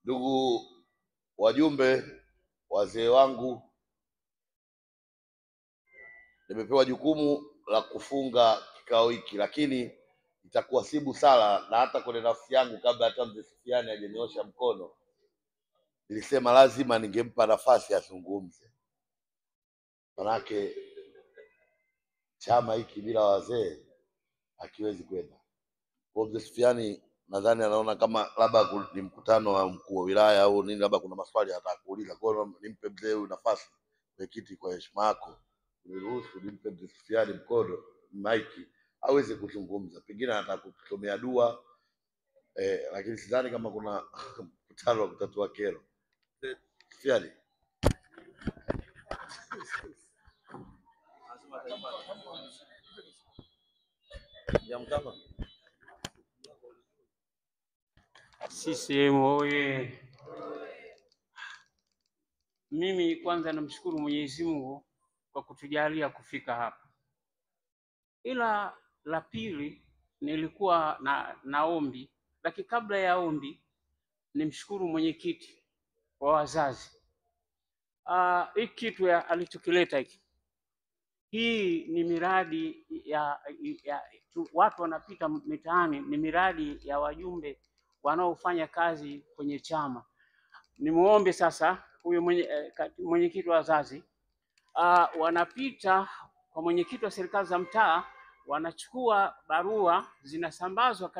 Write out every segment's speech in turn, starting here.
Ndugu wajumbe, wazee wangu, nimepewa jukumu la kufunga kikao hiki, lakini itakuwa si busara, na hata kwenye nafsi yangu kabla hata mzee Sufiani hajanyosha mkono nilisema lazima ningempa nafasi azungumze, manake chama hiki bila wazee hakiwezi kwenda. Kwa mzee Sufiani nadhani anaona kama labda ni mkutano wa mkuu wa wilaya au nini, labda kuna maswali anataka kuuliza. Kwa hiyo nimpe mzee huyu nafasi, mwenyekiti, kwa heshima yako niruhusu nimpe mzee Sufiani mkono maiki aweze kuzungumza, pengine anataka kutusomea dua lakini sidhani kama kuna mkutano wa kutatua kero. Sufiani. CCM oye! Mimi kwanza namshukuru Mwenyezi Mungu kwa kutujalia kufika hapa, ila la pili nilikuwa na ombi, lakini kabla ya ombi nimshukuru mwenyekiti wa wazazi. Hii kitu alichokileta hiki, hii ni miradi watu wanapita mitaani, ni miradi ya wajumbe wanaofanya kazi kwenye chama. Nimuombe sasa huyo mwenyekiti wa wazazi, wanapita kwa mwenyekiti wa serikali za mtaa, wanachukua barua zinasambazwa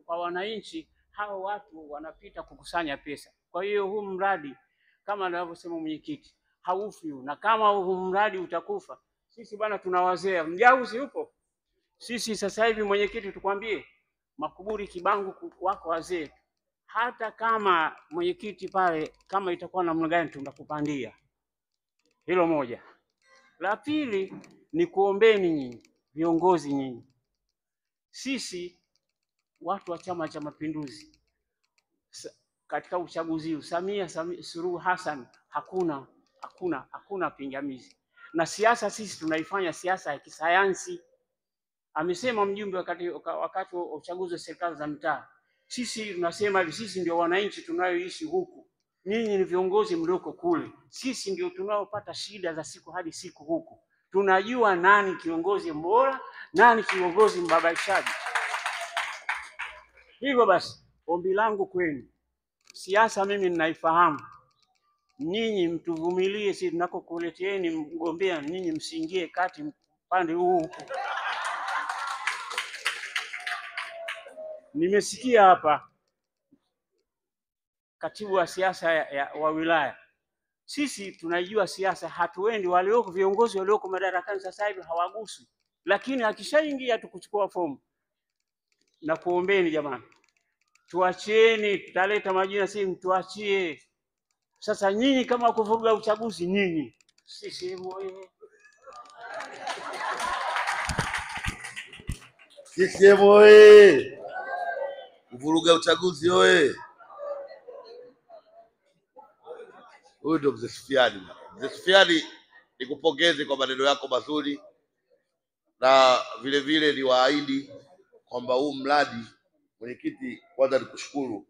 kwa wananchi, hao watu wanapita kukusanya pesa. Kwa hiyo huu mradi kama anavyosema mwenyekiti haufi, na kama huu mradi utakufa, sisi bwana tuna wazee. Mjauzi upo, sisi sasa hivi mwenyekiti, tukwambie Makuburi, Kibangu wako wazee. Hata kama mwenyekiti pale kama itakuwa namna gani tunakupandia. Hilo moja. La pili ni kuombeni nyinyi viongozi, nyinyi sisi watu wa Chama cha Mapinduzi katika uchaguzi huu, Samia Suluhu Hassan hakuna pingamizi, na siasa sisi tunaifanya siasa ya kisayansi. Amesema mjumbe wakati wa uchaguzi wa serikali za mtaa, sisi tunasema hivi, sisi ndio wananchi tunayoishi huku, nyinyi ni viongozi mlioko kule, sisi ndio tunaopata shida za siku hadi siku huku. Tunajua nani kiongozi bora, nani kiongozi mbabaishaji. Hivyo basi ombi langu kwenu, siasa mimi ninaifahamu, nyinyi mtuvumilie, sisi tunakokuleteeni mgombea, nyinyi msiingie kati pande huu. Nimesikia hapa katibu wa siasa wa wilaya, sisi tunaijua siasa, hatuendi walioko viongozi walioko madarakani sasa hivi hawaguswi, lakini akishaingia tukuchukua fomu. Na kuombeni jamani, tuachieni, tutaleta majina, si mtuachie. Sasa nyinyi kama kuvuruga uchaguzi, nyinyi sisi moyo CCM oye! Kuvuruga uchaguzi oye! Huyu ndo mzee Sufiani. Mzee Sufiani, nikupongeze kwa maneno yako mazuri, na vile vile niwaahidi kwamba huu mradi, mwenyekiti, kwanza nikushukuru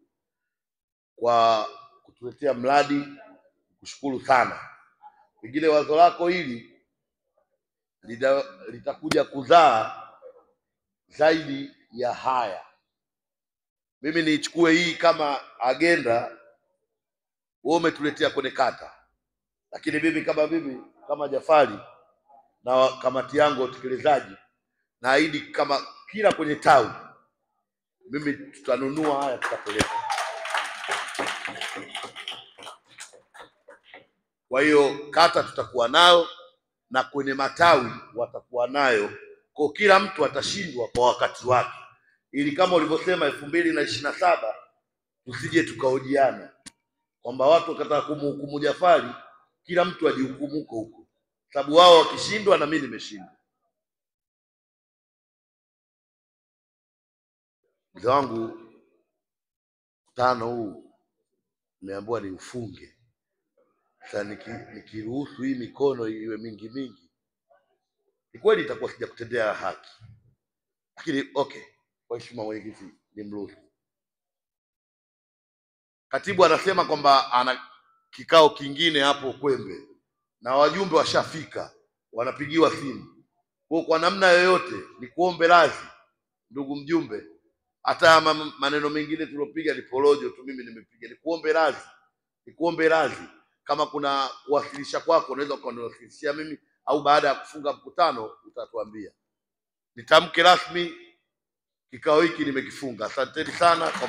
kwa kutuletea mradi, kushukuru sana. Pengine wazo lako hili litakuja kuzaa zaidi ya haya. Mimi niichukue hii kama agenda wewe umetuletea kwenye kata, lakini mimi kama Jafari na kamati yangu ya utekelezaji, naahidi kama kila kwenye tawi mimi tutanunua haya, tutapeleka. Kwa hiyo kata tutakuwa nayo na kwenye matawi watakuwa nayo, kwa kila mtu atashindwa kwa wakati wake, ili kama ulivyosema 2027 tusije tukaojiana kwamba watu wakataka kumhukumu Jafari, kila mtu ajihukumu huko, sababu wao wakishindwa na mimi nimeshindwa. Mzee wangu, mkutano huu nimeambiwa ni ufunge. Sasa nikiruhusu hii mikono iwe mingi, ni kweli itakuwa sijakutendea haki, lakini okay, kwa heshima mwenyekiti nimruhusu. Katibu anasema kwamba ana kikao kingine hapo Kwembe na wajumbe washafika, wanapigiwa simu. Kwa namna yoyote ni kuombe radhi ndugu mjumbe, hata maneno mengine tulopiga ni porojo tu, mimi nimepiga, ni kuombe radhi. Kama kuna kuwasilisha kwako unaweza ukaniwasilishia mimi, au baada ya kufunga mkutano utatuambia. Nitamke rasmi kikao hiki nimekifunga. Asanteni sana kwa